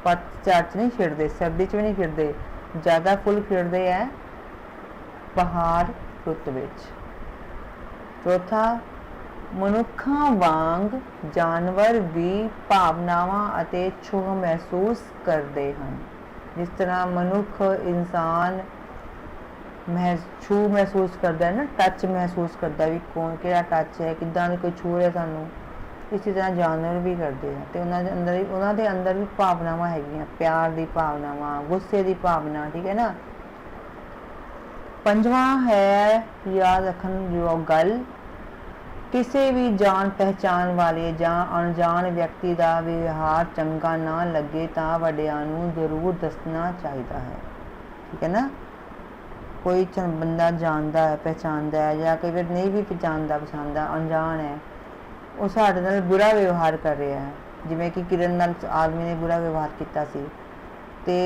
[SPEAKER 1] पतझड़ च नहीं खिलते, सर्दी च भी नहीं खिलते, ज़्यादा फुल खिलते हैं बहार रुत विच। चौथा, मनुखा वांग जानवर भी भावनावां अते छोह महसूस करते हैं। जिस तरह मनुख इंसान छू महसूस करता है ना, टच महसूस करता है भी कौन किहड़ा टच है, किदां कोई छू रहा सानू। इसी तरह जानवर भी करते हैं। तो उन्होंने अंदर भी भावनावां हैगियां, प्यार की भावनावां, गुस्से की भावना, ठीक है ना। पंजवां है याद रखने योग गल, किसी भी जान पहचान वाले या अनजान व्यक्ति का व्यवहार चंगा ना लगे तो वड्डियां नूं जरूर दसना चाहिए है, ठीक है ना। कोई बंदा जानता है, पहचानता है, या कई बार नहीं भी पहचानता अनजान है, वो साडे नाल बुरा व्यवहार कर रहा है, जिवें कि किरण नाल आदमी ने बुरा व्यवहार किया सी, ते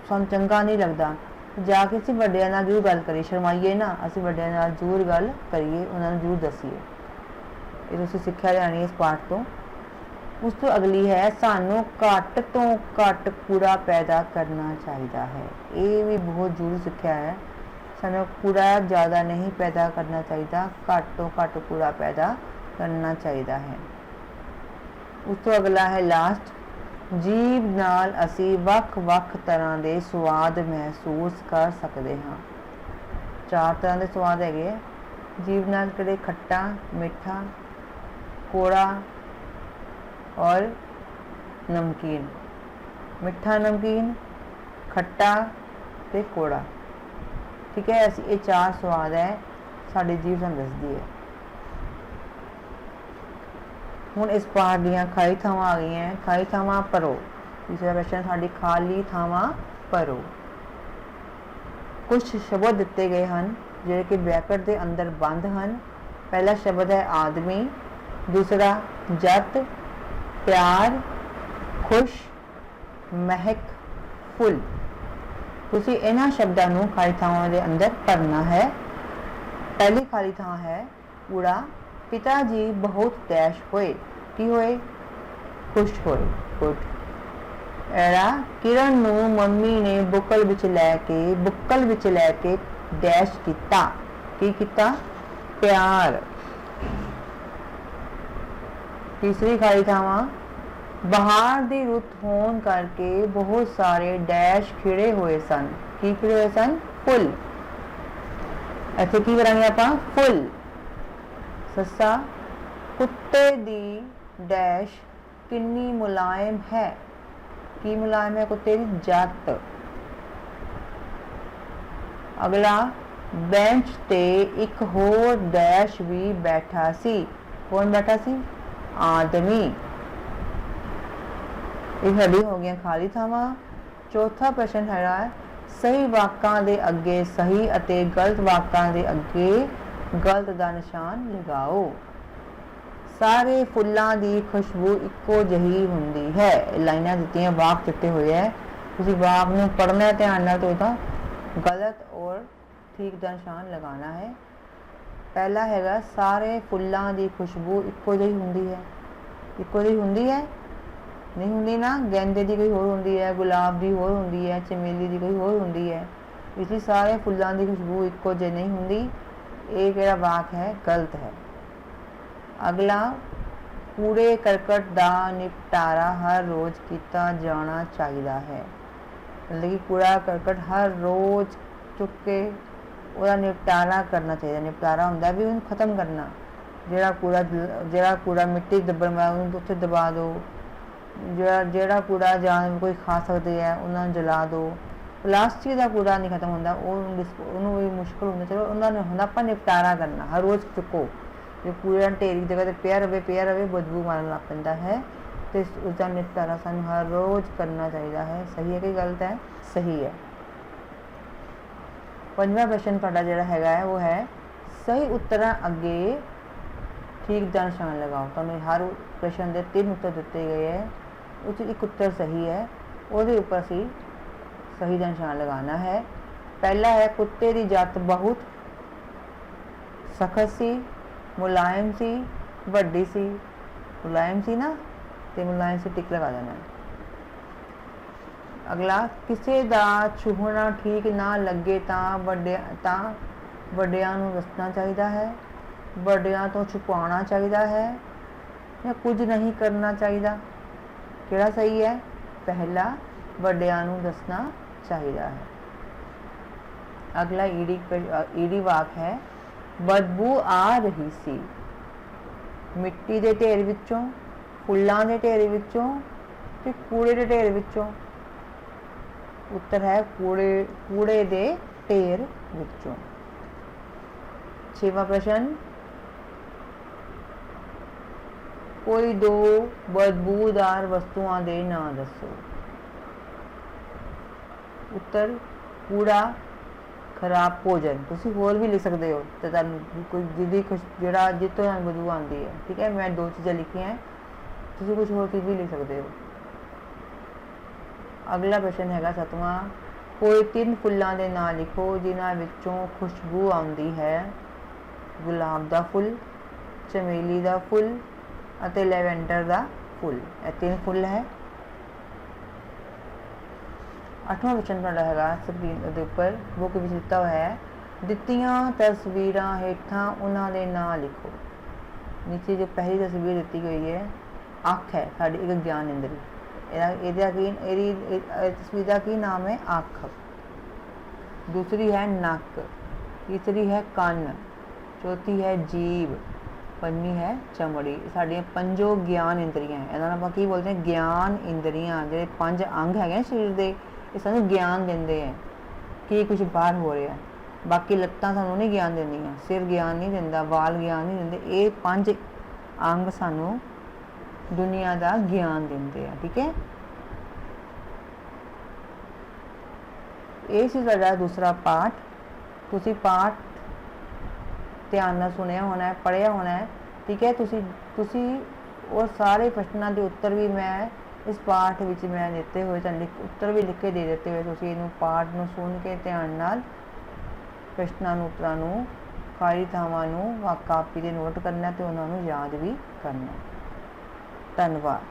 [SPEAKER 1] सानूं चंगा नहीं लगता, जाके असीं वड्डियां नाल जरूर गल करिए, शर्माइए ना, असीं वड्डियां नाल जरूर गल करिए, उन्हां नूं जरूर दसीए। ये तुसीं सिक्ख्या लैनी इस पाठ तो। उस तो अगली है सानू घट तो घट कूड़ा पैदा करना चाहिए है। ये भी बहुत जरूरी सिक्ख्या है, सानू कूड़ा ज़्यादा नहीं पैदा करना चाहिए, घट तो घट कूड़ा पैदा करना चाहिए है। उस तो अगला है लास्ट, जीभ नाल असी वख वख तरह के स्वाद महसूस कर सकते हाँ। 4 तरह के स्वाद है जीभ नाल, किहड़े खट्टा, मिठा, कौड़ा और नमकीन। मिठा, नमकीन, खट्टा ते कौड़ा, ठीक है। असी ये 4 स्वाद है साडी जीभ सानूं दसदी है। हुण इस पाठ दीयां खाली थावां आ गई हैं, खाली थावां भरो। तीसरा क्वेश्चन साडी खाली थावां भरो। कुछ शब्द दिते गए हैं जिहड़े कि ब्रैकेट के अंदर बंद हैं। पहला शब्द है आदमी, दूसरा जत, प्यार, खुश, महक, फुल। तुसी इन्हां शब्दां नूं खाली थावां दे अंदर भरना है। पहली खाली थां है कूड़ा, पिता जी बहुत डैश होए, की होए, खुश होए, गुड। एड़ा किरण नूं मम्मी ने बुक्कल विच लैके डैश किता, की किता, प्यार। तीसरी खाली थावां, बहार दी रुत होण करके बहुत सारे डैश खिड़े हुए सन, की खिड़े हुए सन, फुल। इत्थे की करांगे आपां, फुल। सस्सा, कुत्ते दी डैश किन्नी मुलायम है, की मुलायम है, कुत्ते दी जत। अगला, बेंच ते एक होर डैश भी बैठा सी, कौन बैठा सी, आदमी। ये साडी हो गई खाली थावां। चौथा प्रश्न है सही वाकां दे अगे सही अते गलत वाकां दे अगे गलत दा निशान लगाओ। सारे फुल्लां दी खुशबू इक्को जही हुंदी है। लाइनां दित्तियां, वाक दिते हुए है, तुसीं वाक नूं पढ़ना ध्यान नाल तो इहदा गलत और ठीक दा निशान लगाना है। पहला हैगा सारे फुल्लां दी खुशबू इक्को जही हुंदी है। इक्को जही हुंदी है, नहीं हुंदी ना, गेंदे दी कोई होर हुंदी है, गुलाब दी होर हुंदी है, चमेली दी कोई होर हुंदी है, इसलिए सारे फुल्लां दी खुशबू इक्को जही नहीं हुंदी। ये किहड़ा वाक है, गलत है। अगला, कूड़े करकट दा निपटारा हर रोज़ किया जाना चाहिए है। मतलब कि कूड़ा करकट हर रोज़ चुक के उसका निपटारा करना चाहिए। निपटारा होंदा भी उन्हें खत्म करना। ਜਿਹੜਾ कूड़ा मिट्टी दब्बण वाला उन्हें उत्थे दबा दो, ਜਿਹੜਾ कूड़ा जानवर कोई खा सकते हैं उन्होंने जला दो। प्लास्टिक का कूड़ा नहीं खत्म होंदा, उन्होंने भी मुश्किल होंदा, चलो उन्होंने होंदा आपां निपटारा करना, हर रोज़ चुको। जो कूड़ा ढेरी जगह पर पिया रहे बदबू मारन लग पैंदा है, तो उसका निपटारा सानूं हर रोज़ करना चाहिए है। सही है कि गलत है, सही है। पंजवां प्रश्न तुहाडा जिहड़ा हैगा है वो है सही उत्तरां अगे ठीक दा निशान लगाओ। तुहानूं हर प्रश्न के 3 उत्तर दिते गए हैं, उस एक उत्तर सही है, उसके ऊपर असीं सही दा निशान लगाना है। पहला है कुत्ते की जत बहुत सख्त सी, मुलायम सी, वड्डी सी। मुलायम सी ना, तो मुलायम सी टिक लगा देना। अगला, किसी का छूहना ठीक ना लगे तो वड्डियां नूं दसना चाहिए है, वड्डियां तो छुपाना चाहिए है, या कुछ नहीं करना चाहिए। किहड़ा सही है, पहला, वड्डियां नूं दसना चाहिए है। अगला ईडी वाक है, बदबू आ रही सी। मिट्टी के ढेर विचों, फुल्लां दे ढेर विचों ते कूड़े के ढेर विचों। उत्तर है कूड़े दे ढेर विचों। 6वां प्रश्न, कोई दो बदबूदार वस्तुआं दे नाम दसो। उत्तर कूड़ा, खराब भोजन। तुसी होर भी लिख सकते हो तो तुहानू कोई जिहदी जिहड़ा जित्तों तुहानू बदबू आती है, ठीक है। मैं 2 चीज़ां लिखियां हैं, तुसी कुछ होर चीज़ भी लिख सकते हो। अगला प्रश्न हैगा 7वां, कोई 3 फुल्लां दे नाम लिखो जिन्हां विचों खुशबू आउंदी है। गुलाब दा फुल, चमेली दा फुल अते लैवेंडर दा फुल। ये 3 फुल है। 8वां प्रश्न तुहाडा हैगा स्क्रीन दे उपर बुक विच दित्ता हुआ है, दित्तियां तस्वीरां हेठां उन्हां दे नाम लिखो। नीचे जो पहली तस्वीर दी गई है, अख है साडी एक ज्ञान इंद्री। तस्वीर का की नाम है? अख। दूसरी है नक, तीसरी है कान, चौथी है जीभ, पंजवीं है चमड़ी। साडियां 5 ज्ञान इंद्रियां है। इन्हां नूं आपां की बोलते हैं? ज्ञान इंद्रियां। जो 5 अंग है शरीर के, ये सानूं ज्ञान देंदे हैं कि कुछ बाहर हो रहा है। बाकी लत्तां सानूं नहीं ज्ञान देंदियां, सिर ज्ञान नहीं दिंदा, वाल ज्ञान नहीं दिंदे। ये 5 अंग सानूं दुनिया का ज्ञान देंदे हैं, ठीक है। ये सी साडा दूसरा पाठ। तुसी पाठ ध्यान नाल सुनिया होना है, पढ़िया होना है, ठीक है। तुसी और सारे प्रश्नों के उत्तर भी मैं इस पाठ विच मैं दिते हुए उत्तर भी लिख के दे देते हुए, तुसी इहनूं पाठ नूं सुन के ध्यान नाल प्रश्नों उत्तरां नूं खाली थावां नूं कापी ते नोट करना ते उन्हां नूं याद भी करना। धन्यवाद।